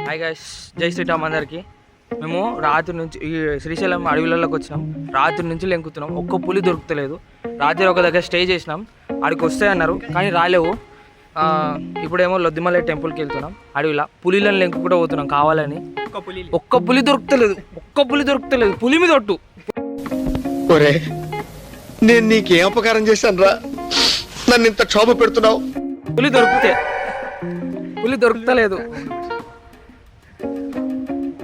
Hi guys, జై శ్రీరామ్ అందరికి. మేము రాత్రి నుంచి ఈ శ్రీశైలం అడవులలోకి వచ్చినాం. రాత్రి నుంచి లెంకుతున్నాం, ఒక్క పులి దొరుకుతలేదు. రాత్రి ఒక దగ్గర స్టే చేసినాం, ఆడికి వస్తాయన్నారు కానీ రాలేవు. ఇప్పుడేమో లొద్దిమలై టెంపుల్కి వెళ్తున్నాం. అడవిలో పులిలను లెంకు కూడా పోతున్నాం కావాలని. ఒక్క పులి దొరుకుతలేదు. పులి మీద ఒట్టు. నేను నీకేం అపకారం చేశాను రా, నన్ను ఇంత క్షోభ పెడుతున్నావు. పులి దొరుకుతలేదు.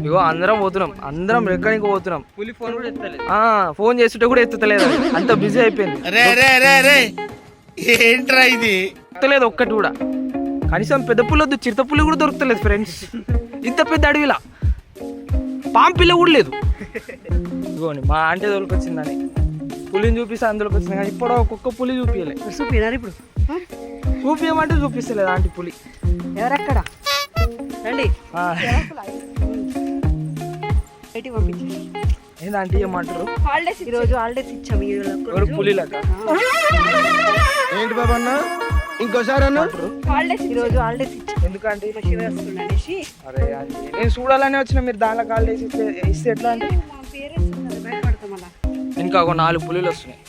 ఇగో అందరం పోతున్నాం, అందరం రెక్కడానికి పోతున్నాం. పులి ఫోన్ కూడా ఎత్తలేదు. ఫోన్ చేస్తుంటే కూడా ఎత్తలేదు, అంత బిజీ అయిపోయింది. ఏంట్రా ఇది? ఎత్తలేదు ఒక్కటి కూడా. కనీసం పెద్ద పులి వద్దు, చిరుత పులి కూడా దొరుకుతలేదు ఫ్రెండ్స్. ఇంత పెద్ద అడవిలా పాంపిల్ల కూడా లేదు. ఇగోని మా ఆంటీ దొరికొచ్చిందని పులిని చూపిస్తే అందులోకి వచ్చింది, కానీ ఇప్పుడు ఒక్కొక్క పులి చూపించలే. చూపినారు ఇప్పుడు చూపించమంటే చూపిస్తలేదు ఆంటీ పులి. ఎవరక్కడ రండి. ఏంటంటే ఏమంటారు, ఈరోజు హాలిడేస్ ఇచ్చాము. ఎవరు పులిలాగా ఏంటి బాబా అన్న, ఇంకోసారి అన్న ఈరోజు హాలిడేస్ ఇచ్చాము. ఎందుకంటే అనేసి. అరే ఆంటీ, నేను చూడాలని వచ్చిన, మీరు దానిలో కాల్ చేసి ఇస్తే ఎట్లా అంటే ఇంకా ఒక 4 పులులు వస్తున్నాయి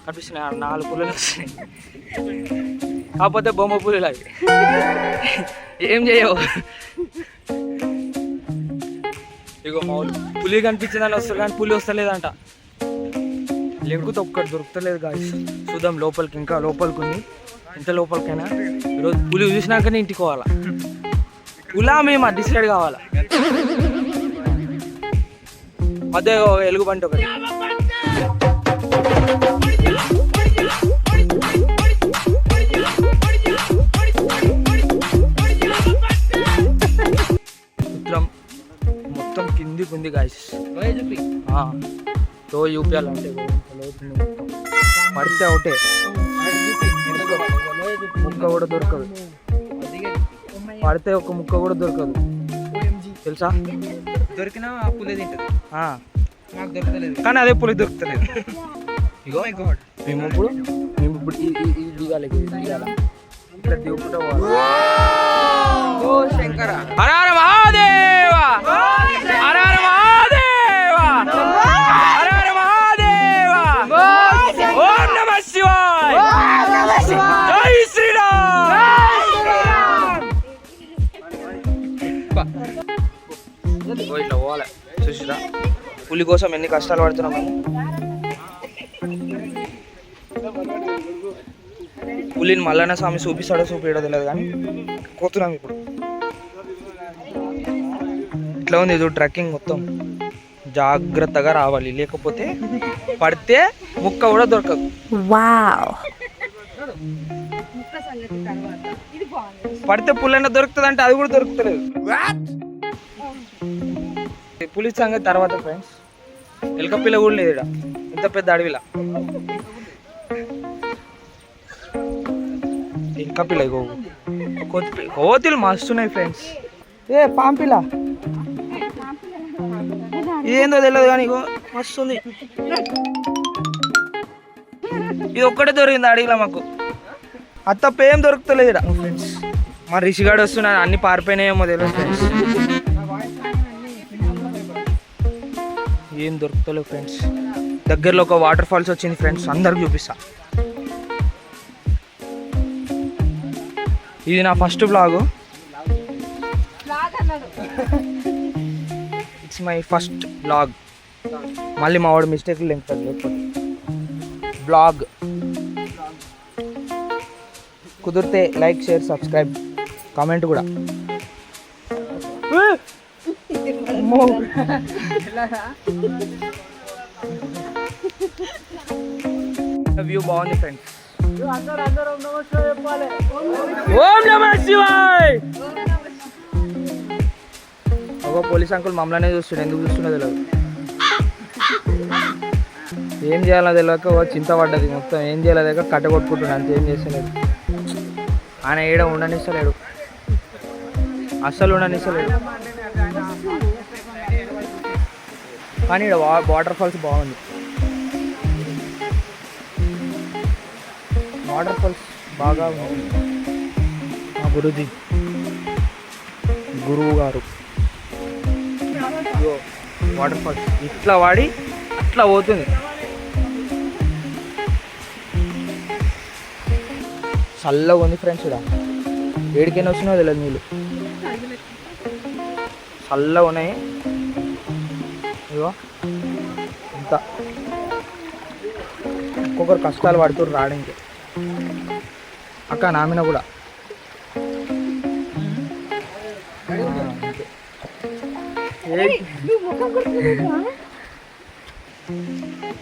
కనిపిస్తున్నాయి. 4 పులులు వస్తున్నాయి, కాకపోతే బొమ్మ పులులు అవి. ఏం చేయవు. ఇగో మామూలు పులి కనిపించిందని వస్తారు కానీ పులి వస్తలేదంట. లెంకుతో ఒక్కటి దొరుకుతలేదు గాయస్. చూద్దాం లోపలికి, ఇంకా లోపలికి ఉంది. ఎంత లోపలికైనా ఈరోజు పులి చూసినాకనే ఇంటికి పోవాలా. పులా మేము డిసైడ్ కావాలా. మధ్య ఎలుగుబంటి ఒకటి. మొత్తం కిందికి ఉంది గాయస్. లో చూపించాలంటే పడితే ఒకటే ముక్క కూడా దొరకదు. పడితే ఒక ముక్క కూడా దొరకదు తెలుసా. దొరికినా పులి తింటది, నాకు దొరకలేదు. కానీ అదే పులి దొరుకుతలేదు. ఇగో మేము ఇప్పుడు దిగాలి, ఇట్లా దిగుకుంటా పోవాలి. శంకర హర హర మహాదేవ, హర హర మహాదేవ, హర హర మహాదేవ, ఓం నమః శివాయ, జై శ్రీరామ్. ఇట్లా పోవాలి. చూసిరా పులి కోసం ఎన్ని కష్టాలు పడుతున్నాం. పులిని మల్లన్న స్వామి చూపిస్తాడో చూపించడో తెలియదు కానీ పోతున్నాం ఇప్పుడు. ఇట్లా ఉంది ఇది ట్రెక్కింగ్ మొత్తం. జాగ్రత్తగా రావాలి, లేకపోతే పడితే ముక్క కూడా దొరకదు. పడితే పుల్లైనా దొరుకుతుంది అంటే అది కూడా దొరుకుతలేదు. పులి సంగతి తర్వాత ఫ్రెండ్స్. ఎలక పిల్ల కూడా లేదు ఇక్కడ, ఇంత పెద్ద అడవిలా. ఎలక పిల్ల కోతులు మస్తున్నాయి ఫ్రెండ్స్. ఏ పాంపిల్ల ఇదేందో తెలియదు కానీ ఇగో మస్తుంది. ఇది ఒక్కటే దొరికింది అడవిలో మాకు. అది తప్ప ఏం దొరుకుతలేదు ఇక్కడ ఫ్రెండ్స్. మా రిషిగాడు వస్తున్నా, అన్ని పారిపోయినాయేమో తెలియదు ఫ్రెండ్స్. ఏం దొరుకుతలేవు ఫ్రెండ్స్. దగ్గరలో ఒక వాటర్ ఫాల్స్ వచ్చింది ఫ్రెండ్స్, అందరికి చూపిస్తా. ఇది నా first blog. It's my first blog. మళ్ళీ మా వాడు మిస్టేక్ లేకపోతే లేకపోతే బ్లాగ్. కుదిరితే లైక్, షేర్, సబ్స్క్రైబ్, కామెంట్ కూడా. వ్యూ బాగుంది ఫ్రెండ్స్. ఓం నమః శివాయ్. ఒక పోలీస్ అంకుల్ మమ్మల్నే చూస్తుండే, ఎందుకు చూస్తున్నా తెలియదు. ఏం చేయాలో తెలియక చింత పడ్డది మొత్తం. ఏం చేయాలో దగ్గర కట్టగొట్టుకుంటున్నా, అంత ఏం చేస్తలేదు. ఆయన ఏడ ఉండనిస్తలేడు, అస్సలు ఉండనిస్తలేడు. కానీ ఇక్కడ వాటర్ ఫాల్స్ బాగుంది. వాటర్ ఫాల్స్ బాగా ఉంది. మా గురుజీ గురువు గారు. ఇగో వాటర్ ఫాల్స్ ఇట్లా వాడి అట్లా పోతుంది. చల్లగా ఉంది ఫ్రెండ్స్. ఇక్కడ ఏడికైనా వచ్చినా తెలియదు నీళ్ళు చల్లగా ఉన్నాయి. ఇగో ఇంత ఒక్కొక్కరు కష్టాలు పడుతున్నారు రావడానికి. అక్క నామిన కూడా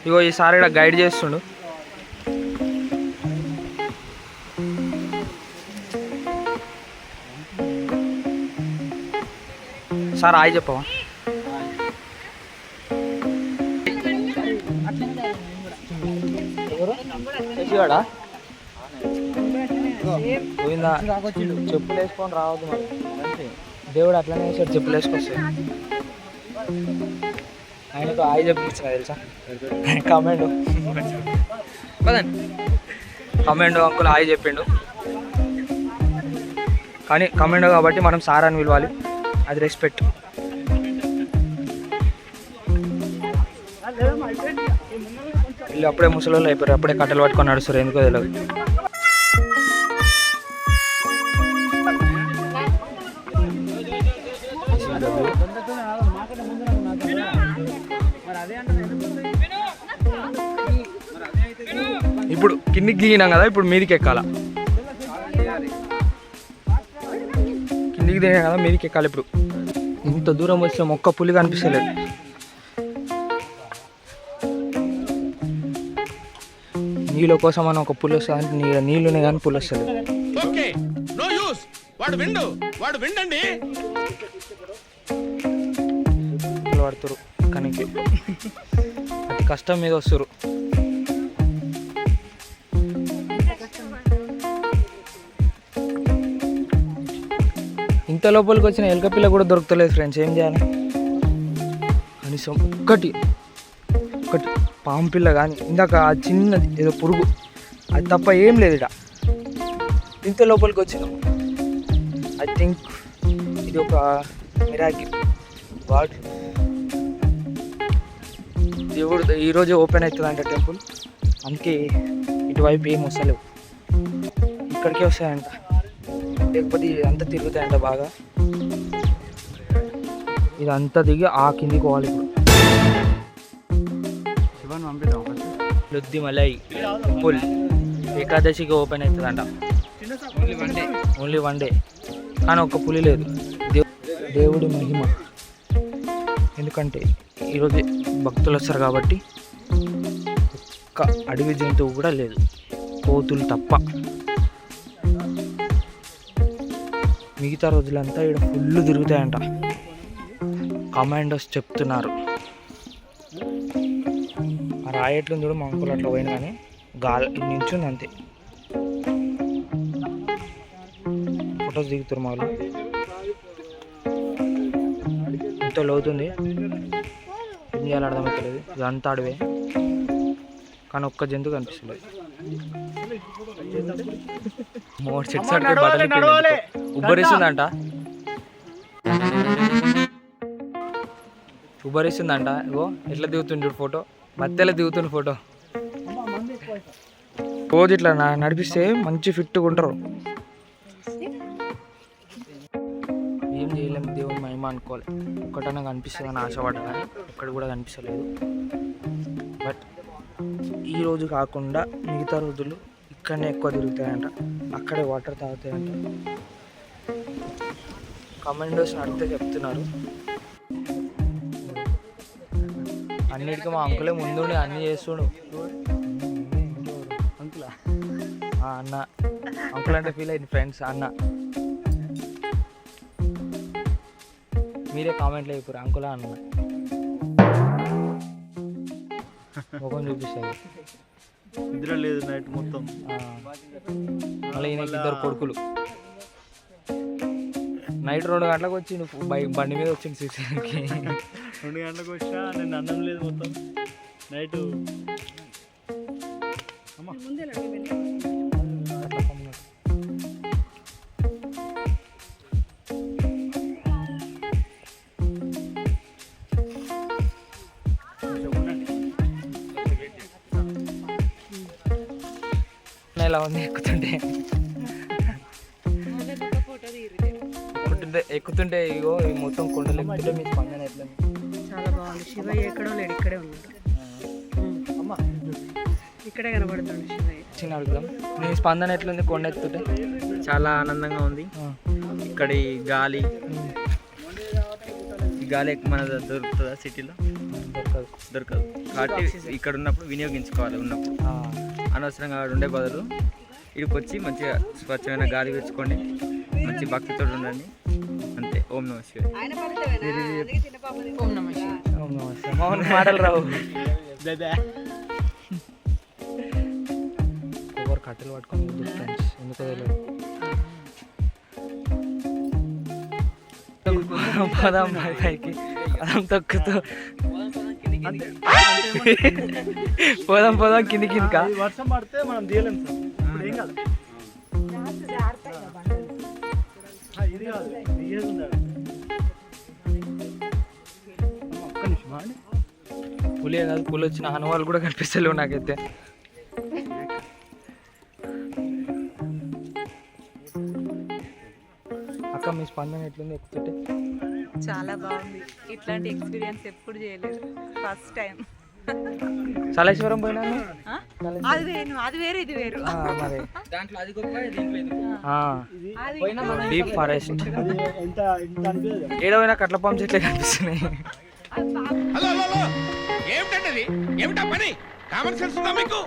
ఇగో ఈసారి ఇక్కడ గైడ్ చేస్తుండు. సార్ హాయ్ చెప్పవా? శశిగాడా పోయిందా? చెప్పులు వేసుకొని రావద్దు మరి. దేవుడు అట్లనే వేసాడు చెప్పులు వేసుకొస్తాయి. ఆయనకు హాయ్ చెప్పించిన తెలుసా? కమెంట్ అంకుల్ హాయ్ చెప్పిండు. కానీ కమెంట్ కాబట్టి మనం సార్ అని పిలవాలి. అది రెస్పెక్ట్. వీళ్ళు అప్పుడే ముసలోళ్ళు అయిపోయారు. అప్పుడే కట్టెలు పట్టుకొని నడుస్తారు. ఎందుకో తెలియదు. ఇప్పుడు కిందికి దిగినాం కదా, ఇప్పుడు మీదికి ఎక్కాల. కిందికి దిగినాం కదా, మీదికి ఎక్కాలి. ఇప్పుడు ఇంత దూరం వచ్చాం, ఒక్క పులి కనిపిస్తలేదు. నీళ్ళ కోసం అని ఒక పులి వస్తుంది. నీళ్ళునే కానీ పులి వస్తుంది. పడుతురు కానీ అతి కష్టం మీద వస్తురు. ఇంత లోపలికి వచ్చిన ఎలక పిల్ల కూడా దొరుకుతలేదు ఫ్రెండ్స్. ఏం చేయాలి? కనీసం ఒక్కటి పాము పిల్ల కానీ ఇందాక ఆ చిన్నది ఏదో పురుగు, అది తప్ప ఏం లేదు ఇక్కడ. ఇంత లోపలికి వచ్చినాం. ఐ థింక్ ఇది ఒక మిరాకిల్. వాట్ దేవుడు ఈరోజు ఓపెన్ అవుతుందంట టెంపుల్. అందుకే ఇటువైపు ఏం వస్తలేవు, ఇక్కడికే వస్తాయంట. లేకపోతే ఇదంతా తిరుగుతాయంట బాగా. ఇదంతా దిగి ఆ కిందికి పోవాలి. ఇప్పుడు లొద్ది మలై పుల్ ఏకాదశికి ఓపెన్ అవుతుందంట. ఓన్లీ వన్ డే కానీ ఒక్క పులి లేదు. దేవుడి మహిమ. ఎందుకంటే ఈరోజు భక్తులు వస్తారు కాబట్టి ఒక్క అడవి జంతువు కూడా లేదు, కోతులు తప్ప. మిగతా రోజులంతా ఇక్కడ ఫుల్ తిరుగుతాయంట. కమాండోస్ చెప్తున్నారు. ఆ రాయట్లు చూడు, మా అంకులు అట్లా పోయిన కానీ గాలి నించుంది అంతే. ఫొటోస్ దిగుతారు మా వాళ్ళు. ఇంత లోతుంది, ఏం చేయాలో అర్థమవుతలేదు. ఇదంతా అడవే కానీ ఒక్క జంతువు కనిపిస్తలేదు. మోర్ చెట్స్ ఉబ్బరిస్తుందంట. ఉబ్బరిస్తుందంట. ఇగో ఎట్లా దిగుతుండ్రు ఫోటో, మధ్యలో దిగుతుండ్రు ఫోటో. రోజు ఇట్లా నడిపిస్తే మంచి ఫిట్గా ఉంటారు. ఏం చేయలేము, దేవుని మహిమ అనుకోవాలి. ఒక్కటన్నా కనిపిస్తుందని ఆశపడ్డా కానీ ఒక్కటి కూడా కనిపిస్తలేదు. బట్ ఈరోజు కాకుండా మిగతా రోజులు ఇక్కడనే ఎక్కువ తిరుగుతాయంట, అక్కడే వాటర్ తాగుతాయంట. కమాండోస్ అడిగితే చెప్తున్నారు. అన్నిటికీ మా అంకులే ముందుండి అన్నీ చేస్తుడు. అంకులా అన్న, అంకుల్ అంటే ఫీల్ అయింది ఫ్రెండ్స్. అన్న మీరే కామెంట్లో చెప్పారు అంకులా అన్న. ముఖం చూపిస్తుంది. నిద్ర లేదు నైట్ మొత్తం. మళ్ళీ ఈయనకి ఇద్దరు కొడుకులు. నైట్ 2 గంటలకు వచ్చి నువ్వు బండి మీద వచ్చింది 6కి. 2 గంటలకు వచ్చా, నేను అన్నం లేదు మొత్తం నైట్. ఎలా ఉంది ఎక్కుతుంటే ఎక్కుతుంటే ఇగో ఈ మొత్తం కొండలు ఎక్కుతుంటే మీ స్పందన ఎట్లా చాలా బాగుంది. శివయ్య ఎక్కడో లేడు, ఇక్కడే ఉన్నాడు. ఇక్కడే కనబడుతుంది శివయ్య. చిన్న అడుగుదాం, మీ స్పందన ఎట్లుంది కొండ ఎక్కుతుంటే? చాలా ఆనందంగా ఉంది. ఇక్కడ ఈ గాలి మన దొరుకుతుందా సిటీలో? దొరకదు కాబట్టి ఇక్కడ ఉన్నప్పుడు వినియోగించుకోవాలి. ఉన్నప్పుడు అనవసరంగా ఉండే బదులు ఇక్కడికి వచ్చి మంచిగా స్వచ్ఛమైన గాలి తెచ్చుకోండి, మంచి భక్తితో ఉండండి. అంతే. ఓం నమః శివాయ. ఓం నమః శివాయ. మౌన మాటలు రావు. ఎవరు కట్టెలు పట్టుకొని ఫ్రెండ్స్ ఎందుకో తెలియదు. పదం పైకి పదం తొక్కుతూ పోదాం కింది కిందికా. వర్షం పడితే మనం తీయలేం సార్. ఇప్పుడు ఏం కాదు, ఇది కాదు, తీయేది ఉండాలి. ఒక్క నిమిషం అండి. పులి కాదు, పులి వచ్చిన హనుమాలు కూడా కనిపిస్తలేవు నాకైతే. అక్క మీ స్పందన ఎట్లుంది ఎక్కుతుంటే? చాలా బాగుంది. ఇట్లాంటి ఎక్స్పీరియన్స్ ఎప్పుడు చేయలేదు, ఫస్ట్ టైం. సలేశ్వరం పోయినా అది వేరు ఇది వేరు. మరి దాంట్లో అది గొప్ప, దీంట్లో ఇది డీప్ ఫారెస్ట్. ఎంత అనిపించదు. ఏడవైనా కట్ల పాము చెట్లే కనిపిస్తున్నాయి. హలో హలో హలో, ఏమిటండి ఏమిటా పని? కామన్ సెన్స్ ఉందా మీకు?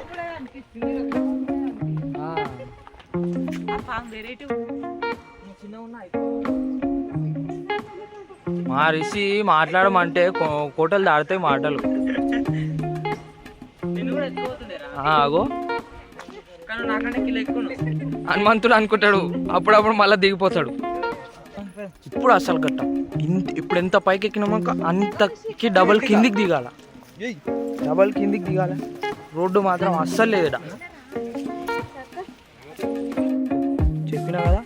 మా రిషి మాట్లాడమంటే కోటలు దాడతాయి మాటలు. ఆగో కానీ నాకంటే కిలో ఎక్కువ. హనుమంతుడు అనుకుంటాడు, అప్పుడప్పుడు మళ్ళీ దిగిపోతాడు. ఇప్పుడు అసలు గట్ట ఇప్పుడు ఎంత పైకి ఎక్కినామో అంతకి డబల్ కిందికి దిగాల. రోడ్డు మాత్రం అస్సలు లేదు. చెప్పినా కదా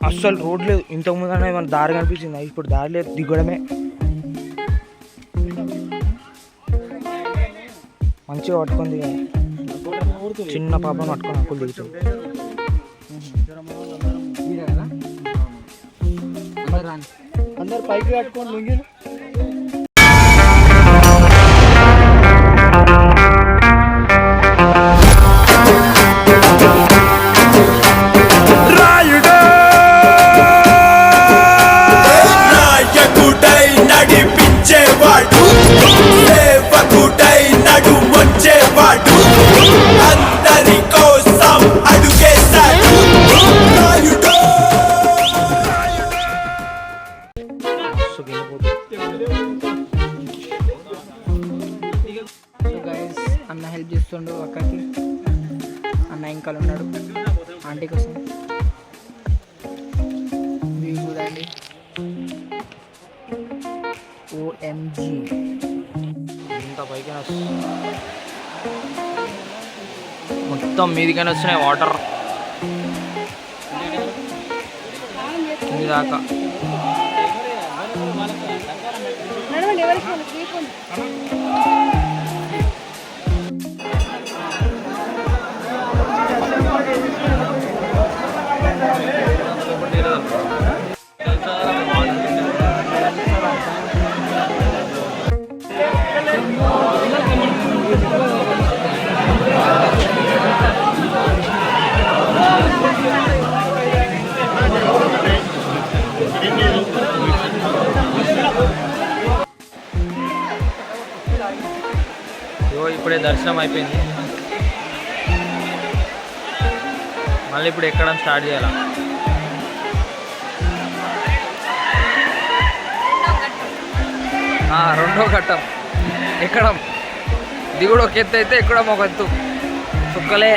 అస్సలు రోడ్ లేదు. ఇంతకుముందు అనేది మన దారి కనిపించింది, ఇప్పుడు దారి లేదు, దిగడమే. మంచిగా పట్టుకొని దిగాలి. చిన్న పాపను పట్టుకొని అంకులు దిగుతుంది. అందరు పైకి కట్టుకొని లుంగిలు. నడిపించేవాడు, సేవకుడై నడుమొచ్చేవాడు, అందరి కోసం అడుగేశాడు. అన్న హెల్ప్ చేస్తుండు అక్కకి. అన్న ఇంకా ఉన్నాడు ఆంటీ కోసం. వ్యూ చూడండి. ఓఎంజీ ఇంత పైకి మొత్తం మీదికైనా వస్తున్నాయి వాటర్ కింది దాకా. ఇప్పుడే దర్శనం అయిపోయింది, మళ్ళీ ఇప్పుడు ఎక్కడం స్టార్ట్ చేయాల. రెండో ఘట్టం ఎక్కడం. దిగుడు ఒక ఎత్తు అయితే ఎక్కడం ఒక ఎత్తు. చుక్కలే.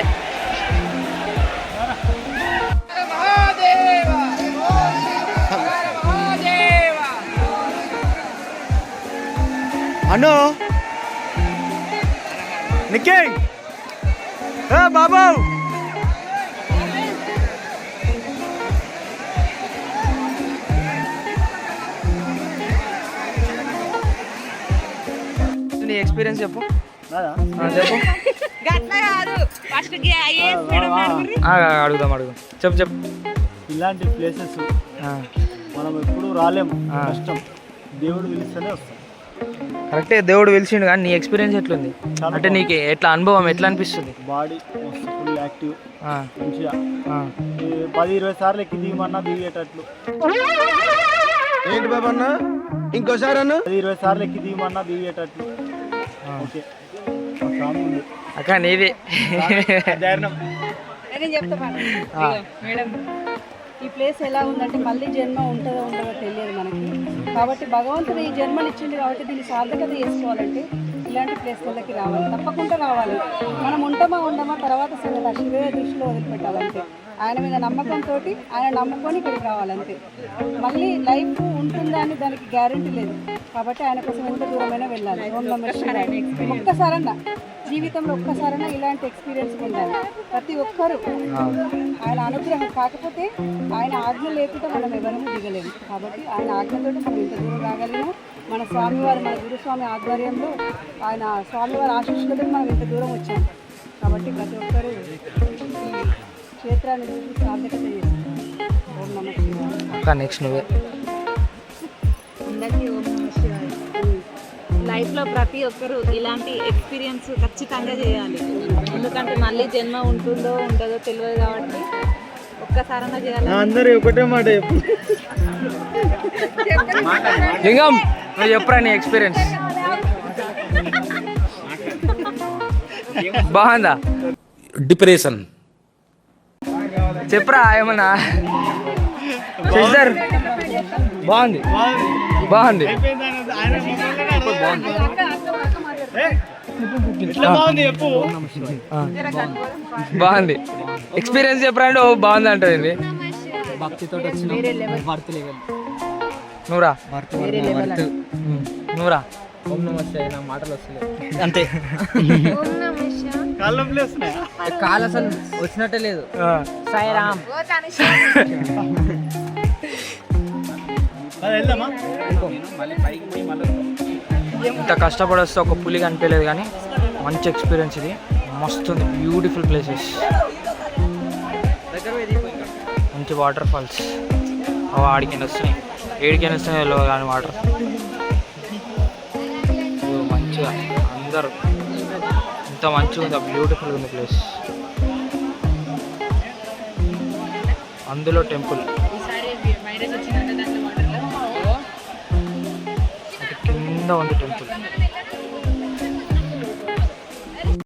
అన్నో నిక్కి బాబు, నీ ఎక్స్పీరియన్స్ చెప్పు. నాదా? చెప్పు. గట్ల కాదు ఫస్ట్ ఐఏఎస్ మేడం అడుగుదాం చెప్పు ఇలాంటి ప్లేసెస్ ఆ, మనం ఎప్పుడు రాలేము, ఆ. కష్టం. దేవుడు పిలిస్తేనే వస్తాం. కరెక్టే, దేవుడు పిలిచిండు కానీ నీ ఎక్స్పీరియన్స్ ఎట్లుంది? చాలా అంటే నీకు ఎట్లా అనుభవం ఎట్లా అనిపిస్తుంది? బాడీ ఫుల్ యాక్టివ్, ఆ, మంచిగా ఆ. 10-20 సార్లు ఎక్కి దిగమన్నా దిగేటట్లు. ఏంటి బాబా అన్న ఇంకోసారి అన్న 10-20 సార్లు ఎక్కి దిగమన్నా దిగేటట్లు. ఓకే, మా స్వామి ఉంది. అక్క నీది ధైర్యం. నేను చెప్తా మేడం, ఈ ప్లేస్ ఎలా ఉందంటే మళ్ళీ జన్మ ఉంటుందో ఉండదో తెలియదు మనకి. కాబట్టి భగవంతుడు ఈ జన్మని ఇచ్చింది కాబట్టి దీన్ని సార్థకత చేసుకోవాలంటే ఇలాంటి ప్లేస్లకి రావాలి, తప్పకుండా రావాలి. మనం ఉండమా తర్వాత సంగతి ఆ శివయ్య దృష్టిలో వదిలిపెట్టాలంటే. ఆయన మీద నమ్మకంతో ఆయన నమ్ముకొని ఇక్కడికి రావాలంతే. మళ్ళీ లైఫ్ ఉంటుందా అని దానికి గ్యారెంటీ లేదు. కాబట్టి ఆయన కోసం ఎంత దూరమైనా వెళ్ళాలి. ఓం నమః శివాయ. ఒక్కసారన్నా జీవితంలో ఒక్కసారైనా ఇలాంటి ఎక్స్పీరియన్స్ ఉండాలి ప్రతి ఒక్కరూ. ఆయన అనుగ్రహం కాకపోతే ఆయన ఆజ్ఞ లేకుండా మనం ఎవరూ దిగలేము. కాబట్టి ఆయన ఆజ్ఞతో మనం ఇంత దూరం రాగలిగినా, మన స్వామివారు మన గురుస్వామి ఆధ్వర్యంలో ఆయన స్వామివారి ఆశీస్సులతో మనం ఇంత దూరం వచ్చాము. కాబట్టి ప్రతి ఒక్కరూ ఈ క్షేత్రాన్ని చూసి సార్థకత చేస్తారు. ఓం నమః శివాయ. అక్క నెక్స్ట్ నువ్వే. అందరికీ ఓం నమః శివాయ. లైఫ్లో ప్రతి ఒక్కరు ఇలాంటి ఎక్స్పీరియన్స్ ఖచ్చితంగా చేయాలి. ఎందుకంటే మళ్ళీ జన్మ ఉంటుందో ఉండదో తెలియదు కాబట్టి ఒక్కసారన్నా చేయాలి. అందరూ ఒకటే మాట చెప్పు. లింగం నువ్వు చెప్పురా నీ ఎక్స్పీరియన్స్. బాగుందా? డిప్రెషన్ చెప్పురా ఏమన్నా. సిస్టర్ బాగుంది. బాగుంది ఎక్స్పీరియన్స్ చెప్పరా అంటే ఓ బాగుంది అంటుంది. భక్తితో వచ్చిన వర్త్ లెవెల్. నువ్వురా నువ్వురా. ఓం నమః శివాయ. నా మాటలు వస్తలేదు అంతే. కాళ్ళ వస్తున్నాయా? కాలు అసలు వచ్చినట్టే లేదు. సాయిరామ్. అది వెళ్దామా? ఇంత కష్టపడి వస్తే ఒక పులి కనిపించలేదు కానీ మంచి ఎక్స్పీరియన్స్ ఇది. మస్తు ఉంది, బ్యూటిఫుల్ ప్లేసెస్, మంచి వాటర్ ఫాల్స్. ఆడికైనా వస్తున్నాయి, ఏడికైనా వస్తున్నాయి వెళ్ళవు కానీ వాటర్ మంచిగా. అందరూ ఇంత మంచిగా ఉంది, బ్యూటిఫుల్గా ఉంది ప్లేస్. అందులో టెంపుల్ అటు కింద ఉంది టెంపుల్.